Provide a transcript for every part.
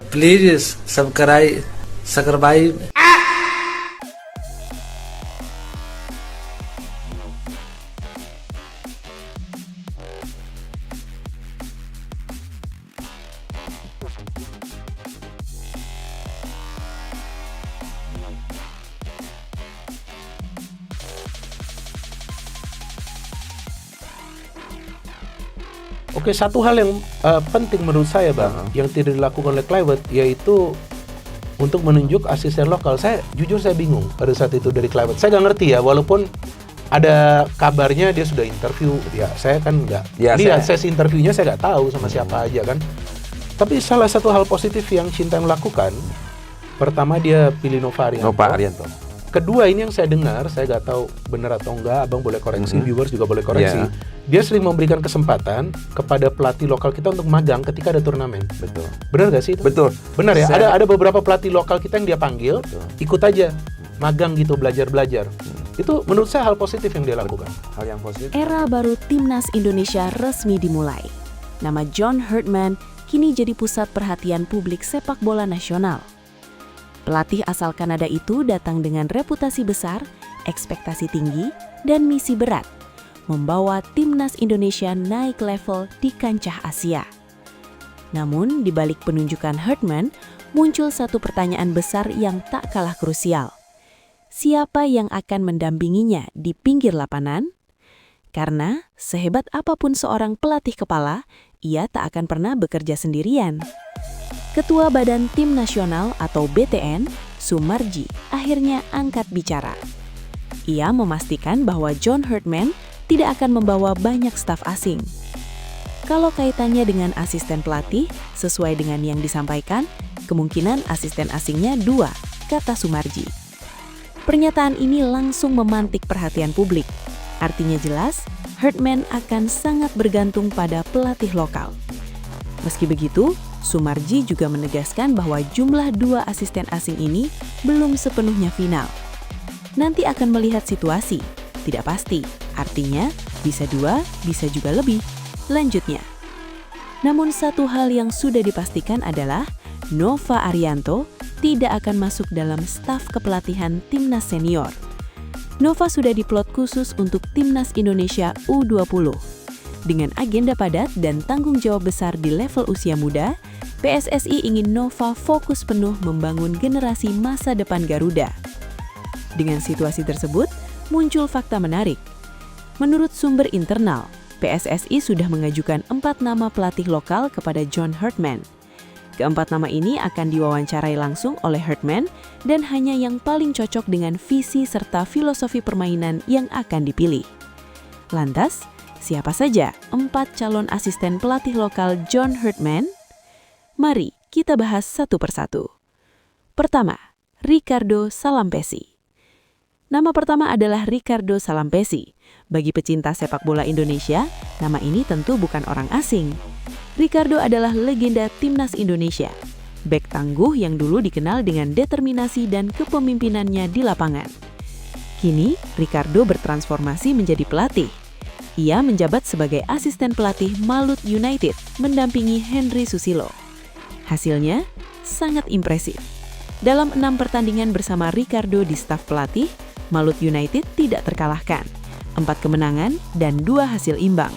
Please subscribe. Oke, satu hal yang penting menurut saya, Bang, yang tidak dilakukan oleh Kluivert, yaitu untuk menunjuk asisten lokal. Jujur saya bingung pada saat itu dari Kluivert. Saya nggak ngerti ya, walaupun ada kabarnya dia sudah interview. Ya, saya kan nggak lihat sesi interviewnya, saya nggak tahu sama siapa aja kan. Tapi salah satu hal positif yang Shin-Taeyong lakukan, pertama dia pilih Nova Arianto. Kedua, ini yang saya dengar, saya nggak tahu benar atau enggak, Abang boleh koreksi, viewers juga boleh koreksi. Dia sering memberikan kesempatan kepada pelatih lokal kita untuk magang ketika ada turnamen. Betul. Benar nggak sih itu? Betul. Benar ya? Ada beberapa pelatih lokal kita yang dia panggil, ikut aja magang gitu, belajar. Itu menurut saya hal positif yang dia lakukan. Hal yang positif. Era baru Timnas Indonesia resmi dimulai. Nama John Herdman kini jadi pusat perhatian publik sepak bola nasional. Pelatih asal Kanada itu datang dengan reputasi besar, ekspektasi tinggi, dan misi berat, membawa Timnas Indonesia naik level di kancah Asia. Namun, di balik penunjukan Herdman, muncul satu pertanyaan besar yang tak kalah krusial. Siapa yang akan mendampinginya di pinggir lapangan? Karena, sehebat apapun seorang pelatih kepala, ia tak akan pernah bekerja sendirian. Ketua Badan Tim Nasional atau BTN, Sumarji, akhirnya angkat bicara. Ia memastikan bahwa John Herdman tidak akan membawa banyak staf asing. Kalau kaitannya dengan asisten pelatih, sesuai dengan yang disampaikan, kemungkinan asisten asingnya 2, kata Sumarji. Pernyataan ini langsung memantik perhatian publik. Artinya jelas, Herdman akan sangat bergantung pada pelatih lokal. Meski begitu, Sumarji juga menegaskan bahwa jumlah 2 asisten asing ini belum sepenuhnya final. Nanti akan melihat situasi, tidak pasti, artinya bisa 2, bisa juga lebih. Lanjutnya. Namun satu hal yang sudah dipastikan adalah Nova Arianto tidak akan masuk dalam staf kepelatihan Timnas Senior. Nova sudah diplot khusus untuk Timnas Indonesia U20. Dengan agenda padat dan tanggung jawab besar di level usia muda, PSSI ingin Nova fokus penuh membangun generasi masa depan Garuda. Dengan situasi tersebut, muncul fakta menarik. Menurut sumber internal, PSSI sudah mengajukan 4 nama pelatih lokal kepada John Herdman. Keempat nama ini akan diwawancarai langsung oleh Herdman dan hanya yang paling cocok dengan visi serta filosofi permainan yang akan dipilih. Lantas, siapa saja 4 calon asisten pelatih lokal John Herdman? Mari kita bahas satu persatu. Pertama, Ricardo Salampessy. Nama pertama adalah Ricardo Salampessy. Bagi pecinta sepak bola Indonesia, nama ini tentu bukan orang asing. Ricardo adalah legenda Timnas Indonesia. Bek tangguh yang dulu dikenal dengan determinasi dan kepemimpinannya di lapangan. Kini, Ricardo bertransformasi menjadi pelatih. Ia menjabat sebagai asisten pelatih Malut United, mendampingi Henry Susilo. Hasilnya sangat impresif. Dalam 6 pertandingan bersama Ricardo di staf pelatih, Malut United tidak terkalahkan, 4 kemenangan dan 2 hasil imbang.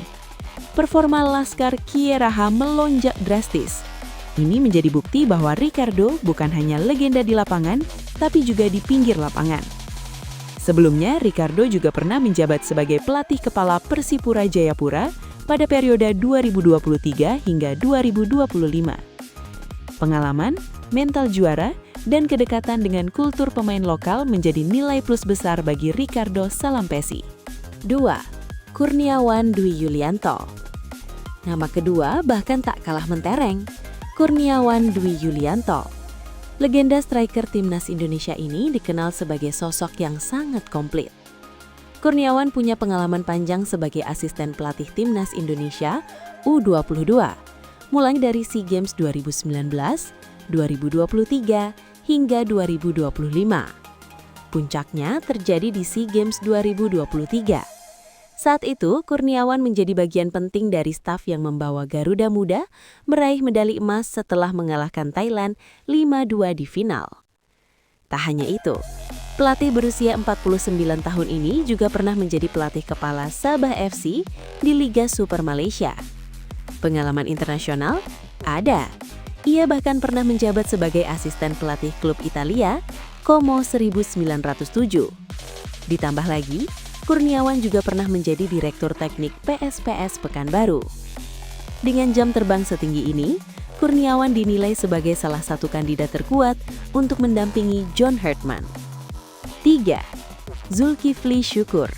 Performa Laskar Kieraha melonjak drastis. Ini menjadi bukti bahwa Ricardo bukan hanya legenda di lapangan, tapi juga di pinggir lapangan. Sebelumnya, Ricardo juga pernah menjabat sebagai pelatih kepala Persipura Jayapura pada periode 2023 hingga 2025. Pengalaman, mental juara, dan kedekatan dengan kultur pemain lokal menjadi nilai plus besar bagi Ricardo Salampessy. 2. Kurniawan Dwi Yulianto. Nama kedua bahkan tak kalah mentereng, Kurniawan Dwi Yulianto. Legenda striker Timnas Indonesia ini dikenal sebagai sosok yang sangat komplit. Kurniawan punya pengalaman panjang sebagai asisten pelatih Timnas Indonesia U22, mulai dari SEA Games 2019, 2023, hingga 2025. Puncaknya terjadi di SEA Games 2023. Saat itu, Kurniawan menjadi bagian penting dari staf yang membawa Garuda Muda meraih medali emas setelah mengalahkan Thailand 5-2 di final. Tak hanya itu, pelatih berusia 49 tahun ini juga pernah menjadi pelatih kepala Sabah FC di Liga Super Malaysia. Pengalaman internasional? Ada. Ia bahkan pernah menjabat sebagai asisten pelatih klub Italia, Como 1907. Ditambah lagi, Kurniawan juga pernah menjadi direktur teknik PSPS Pekanbaru. Dengan jam terbang setinggi ini, Kurniawan dinilai sebagai salah satu kandidat terkuat untuk mendampingi John Herdman. 3. Zulkifli Syukur.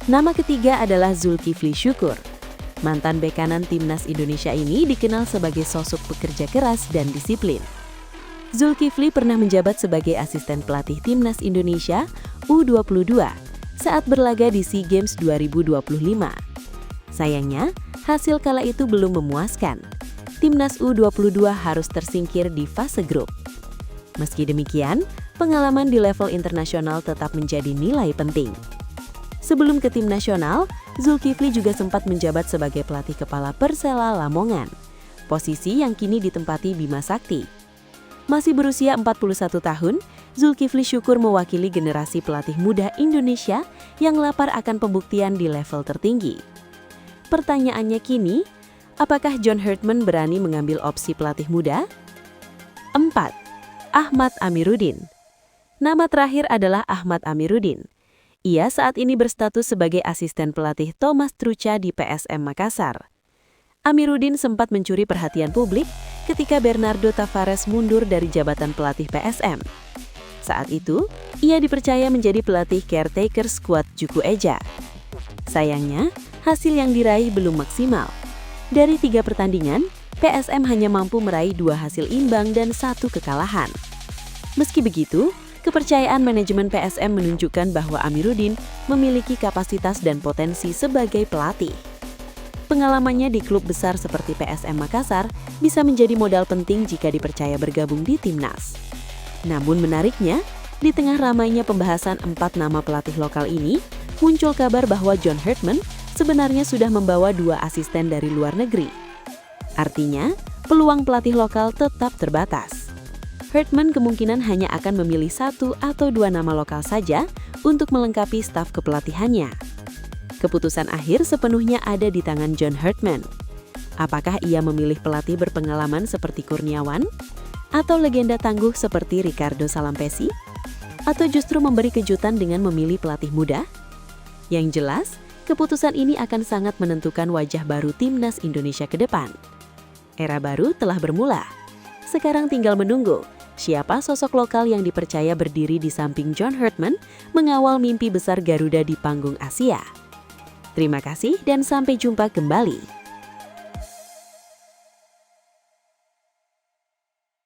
Nama ketiga adalah Zulkifli Syukur. Mantan bek kanan timnas Indonesia ini dikenal sebagai sosok pekerja keras dan disiplin. Zulkifli pernah menjabat sebagai asisten pelatih timnas Indonesia U22 saat berlaga di SEA Games 2025. Sayangnya, hasil kala itu belum memuaskan. Timnas U22 harus tersingkir di fase grup. Meski demikian, pengalaman di level internasional tetap menjadi nilai penting. Sebelum ke tim nasional, Zulkifli juga sempat menjabat sebagai pelatih kepala Persela Lamongan, posisi yang kini ditempati Bima Sakti. Masih berusia 41 tahun, Zulkifli Syukur mewakili generasi pelatih muda Indonesia yang lapar akan pembuktian di level tertinggi. Pertanyaannya kini, apakah John Herdman berani mengambil opsi pelatih muda? 4. Ahmad Amiruddin. Nama terakhir adalah Ahmad Amiruddin. Ia saat ini berstatus sebagai asisten pelatih Thomas Trucha di PSM Makassar. Amiruddin sempat mencuri perhatian publik ketika Bernardo Tavares mundur dari jabatan pelatih PSM. Saat itu, ia dipercaya menjadi pelatih caretaker skuad Juku Eja. Sayangnya, hasil yang diraih belum maksimal. Dari 3 pertandingan, PSM hanya mampu meraih 2 hasil imbang dan 1 kekalahan. Meski begitu, kepercayaan manajemen PSM menunjukkan bahwa Amiruddin memiliki kapasitas dan potensi sebagai pelatih. Pengalamannya di klub besar seperti PSM Makassar bisa menjadi modal penting jika dipercaya bergabung di timnas. Namun menariknya, di tengah ramainya pembahasan 4 nama pelatih lokal ini, muncul kabar bahwa John Herdman sebenarnya sudah membawa 2 asisten dari luar negeri. Artinya, peluang pelatih lokal tetap terbatas. Herdman kemungkinan hanya akan memilih 1 atau 2 nama lokal saja untuk melengkapi staf kepelatihannya. Keputusan akhir sepenuhnya ada di tangan John Herdman. Apakah ia memilih pelatih berpengalaman seperti Kurniawan? Atau legenda tangguh seperti Ricardo Salampessy? Atau justru memberi kejutan dengan memilih pelatih muda? Yang jelas, keputusan ini akan sangat menentukan wajah baru timnas Indonesia ke depan. Era baru telah bermula. Sekarang tinggal menunggu siapa sosok lokal yang dipercaya berdiri di samping John Herdman mengawal mimpi besar Garuda di panggung Asia. Terima kasih dan sampai jumpa kembali.